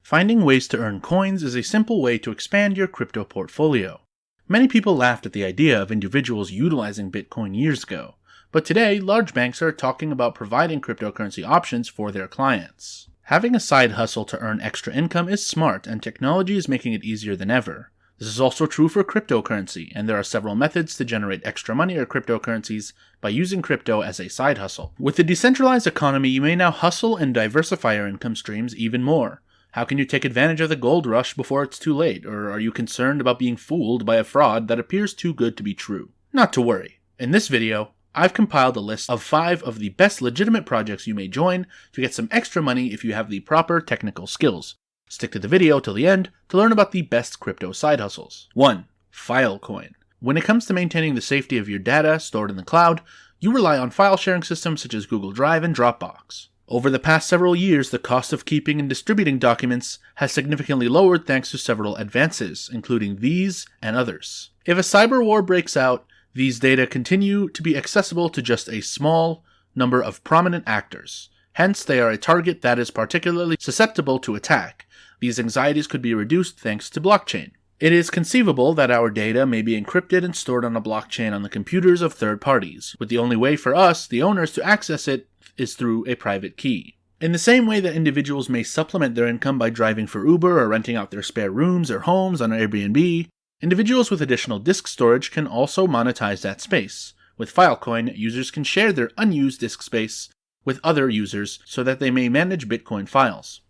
Finding ways to earn coins is a simple way to expand your crypto portfolio. Many people laughed at the idea of individuals utilizing Bitcoin years ago, but today large banks are talking about providing cryptocurrency options for their clients. Having a side hustle to earn extra income is smart, and technology is making it easier than ever. This is also true for cryptocurrency, and there are several methods to generate extra money or cryptocurrencies by using crypto as a side hustle. With the decentralized economy, you may now hustle and diversify your income streams even more. How can you take advantage of the gold rush before it's too late, or are you concerned about being fooled by a fraud that appears too good to be true? Not to worry. In this video, I've compiled a list of 5 of the best legitimate projects you may join to get some extra money if you have the proper technical skills. Stick to the video till the end to learn about the best crypto side hustles. 1. Filecoin. When it comes to maintaining the safety of your data stored in the cloud, you rely on file sharing systems such as Google Drive and Dropbox. Over the past several years, the cost of keeping and distributing documents has significantly lowered thanks to several advances, including these and others. If a cyber war breaks out, these data continue to be accessible to just a small number of prominent actors. Hence, they are a target that is particularly susceptible to attack. These anxieties could be reduced thanks to blockchain. It is conceivable that our data may be encrypted and stored on a blockchain on the computers of third parties, with the only way for us, the owners, to access it is through a private key. In the same way that individuals may supplement their income by driving for Uber or renting out their spare rooms or homes on Airbnb, individuals with additional disk storage can also monetize that space. With Filecoin, users can share their unused disk space with other users so that they may manage Bitcoin files.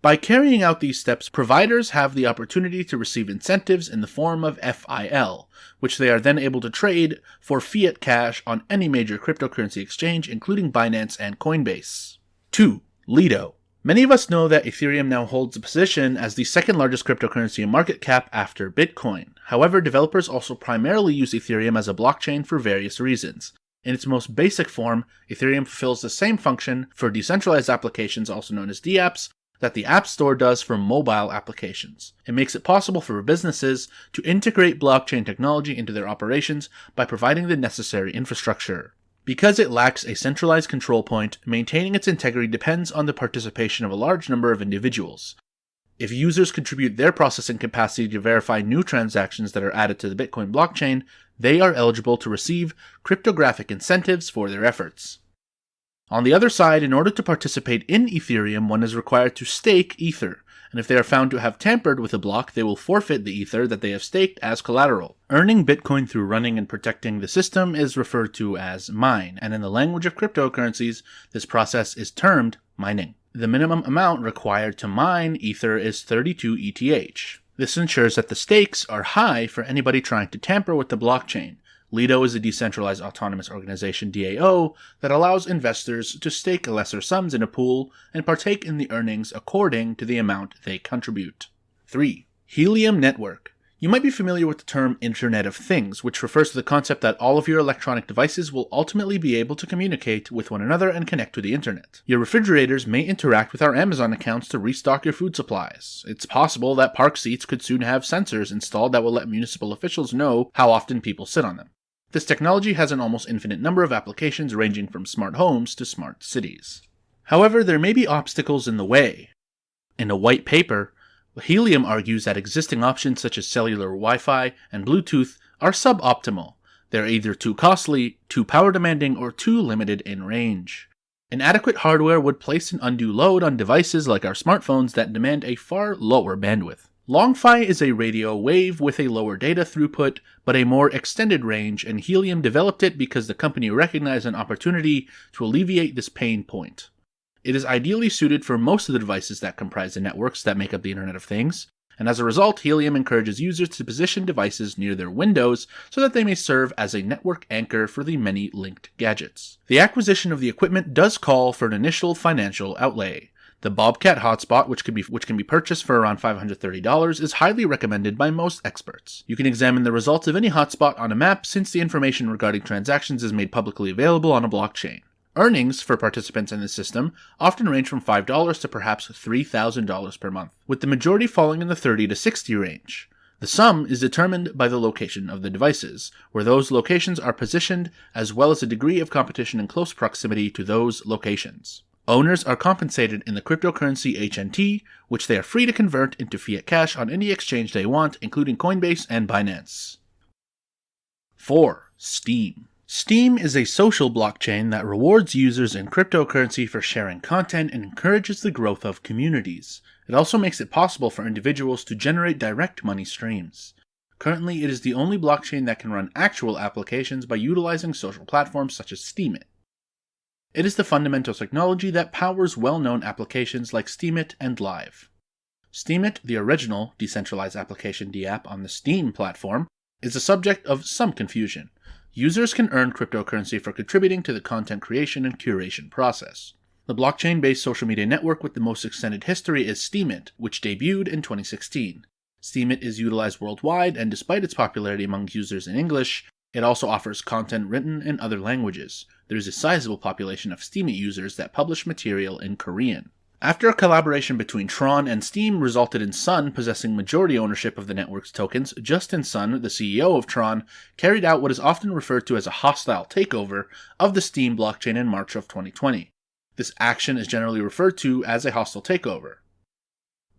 By carrying out these steps, providers have the opportunity to receive incentives in the form of FIL, which they are then able to trade for fiat cash on any major cryptocurrency exchange, including Binance and Coinbase. 2. Lido. Many of us know that Ethereum now holds a position as the second largest cryptocurrency in market cap after Bitcoin. However, developers also primarily use Ethereum as a blockchain for various reasons. In its most basic form, Ethereum fulfills the same function for decentralized applications, also known as dApps, that the App Store does for mobile applications. It makes it possible for businesses to integrate blockchain technology into their operations by providing the necessary infrastructure. Because it lacks a centralized control point, maintaining its integrity depends on the participation of a large number of individuals. If users contribute their processing capacity to verify new transactions that are added to the Bitcoin blockchain, they are eligible to receive cryptographic incentives for their efforts. On the other side, in order to participate in Ethereum, one is required to stake Ether, and if they are found to have tampered with a block, they will forfeit the Ether that they have staked as collateral. Earning Bitcoin through running and protecting the system is referred to as mine, and in the language of cryptocurrencies, this process is termed mining. The minimum amount required to mine Ether is 32 ETH. This ensures that the stakes are high for anybody trying to tamper with the blockchain. Lido is a decentralized autonomous organization DAO that allows investors to stake lesser sums in a pool and partake in the earnings according to the amount they contribute. 3. Helium Network. You might be familiar with the term Internet of Things, which refers to the concept that all of your electronic devices will ultimately be able to communicate with one another and connect to the internet. Your refrigerators may interact with our Amazon accounts to restock your food supplies. It's possible that park seats could soon have sensors installed that will let municipal officials know how often people sit on them. This technology has an almost infinite number of applications ranging from smart homes to smart cities. However, there may be obstacles in the way. In a white paper, Helium argues that existing options such as cellular Wi-Fi and Bluetooth are suboptimal. They're either too costly, too power demanding, or too limited in range. Inadequate hardware would place an undue load on devices like our smartphones that demand a far lower bandwidth. Long-Fi is a radio wave with a lower data throughput, but a more extended range, and Helium developed it because the company recognized an opportunity to alleviate this pain point. It is ideally suited for most of the devices that comprise the networks that make up the Internet of Things, and as a result, Helium encourages users to position devices near their windows so that they may serve as a network anchor for the many linked gadgets. The acquisition of the equipment does call for an initial financial outlay. The Bobcat hotspot, which can be purchased for around $530, is highly recommended by most experts. You can examine the results of any hotspot on a map since the information regarding transactions is made publicly available on a blockchain. Earnings for participants in the system often range from $5 to perhaps $3,000 per month, with the majority falling in the 30 to 60 range. The sum is determined by the location of the devices, where those locations are positioned, as well as a degree of competition in close proximity to those locations. Owners are compensated in the cryptocurrency HNT, which they are free to convert into fiat cash on any exchange they want, including Coinbase and Binance. 4. Steem. Steem is a social blockchain that rewards users in cryptocurrency for sharing content and encourages the growth of communities. It also makes it possible for individuals to generate direct money streams. Currently, it is the only blockchain that can run actual applications by utilizing social platforms such as Steemit. It is the fundamental technology that powers well-known applications like Steemit and Live. Steemit, the original decentralized application DApp on the Steem platform, is the subject of some confusion. Users can earn cryptocurrency for contributing to the content creation and curation process. The blockchain-based social media network with the most extended history is Steemit, which debuted in 2016. Steemit is utilized worldwide, and despite its popularity among users in English, it also offers content written in other languages. There is a sizable population of Steemit users that publish material in Korean. After a collaboration between Tron and Steem resulted in Sun possessing majority ownership of the network's tokens, Justin Sun, the CEO of Tron, carried out what is often referred to as a hostile takeover of the Steem blockchain in March of 2020. This action is generally referred to as a hostile takeover.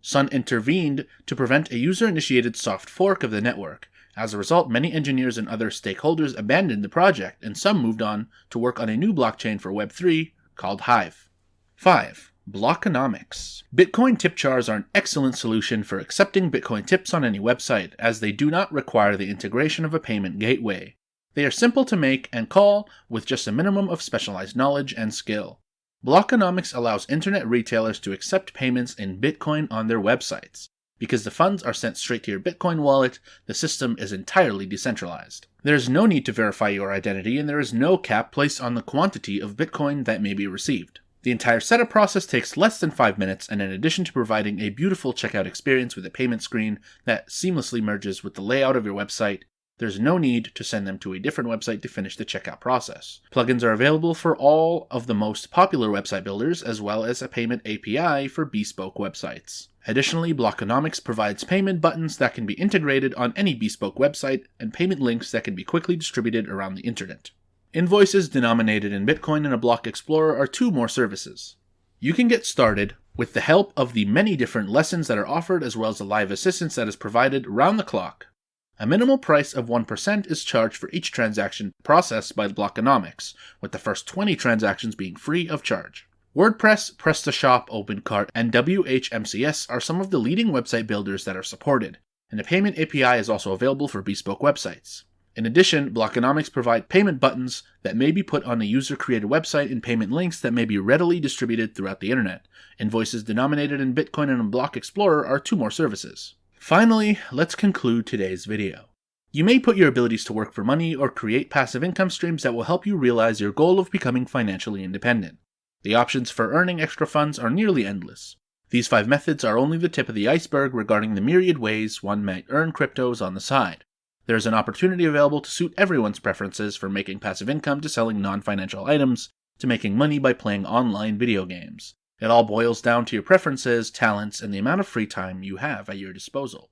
Sun intervened to prevent a user-initiated soft fork of the network. As a result, many engineers and other stakeholders abandoned the project, and some moved on to work on a new blockchain for Web3 called Hive. 5. Blockonomics. Bitcoin tip jars are an excellent solution for accepting Bitcoin tips on any website, as they do not require the integration of a payment gateway. They are simple to make and call with just a minimum of specialized knowledge and skill. Blockonomics allows internet retailers to accept payments in Bitcoin on their websites. Because the funds are sent straight to your Bitcoin wallet, the system is entirely decentralized. There is no need to verify your identity, and there is no cap placed on the quantity of Bitcoin that may be received. The entire setup process takes less than 5 minutes, and in addition to providing a beautiful checkout experience with a payment screen that seamlessly merges with the layout of your website, there's no need to send them to a different website to finish the checkout process. Plugins are available for all of the most popular website builders, as well as a payment API for bespoke websites. Additionally, Blockonomics provides payment buttons that can be integrated on any bespoke website, and payment links that can be quickly distributed around the internet. Invoices denominated in Bitcoin and a Block Explorer are 2 more services. You can get started with the help of the many different lessons that are offered, as well as the live assistance that is provided round the clock. A minimal price of 1% is charged for each transaction processed by Blockonomics, with the first 20 transactions being free of charge. WordPress, PrestaShop, OpenCart, and WHMCS are some of the leading website builders that are supported, and a payment API is also available for bespoke websites. In addition, Blockonomics provide payment buttons that may be put on a user-created website and payment links that may be readily distributed throughout the internet. Invoices denominated in Bitcoin and a Block Explorer are 2 more services. Finally, let's conclude today's video. You may put your abilities to work for money or create passive income streams that will help you realize your goal of becoming financially independent. The options for earning extra funds are nearly endless. These 5 methods are only the tip of the iceberg regarding the myriad ways one might earn cryptos on the side. There is an opportunity available to suit everyone's preferences, from making passive income to selling non-financial items, to making money by playing online video games. It all boils down to your preferences, talents, and the amount of free time you have at your disposal.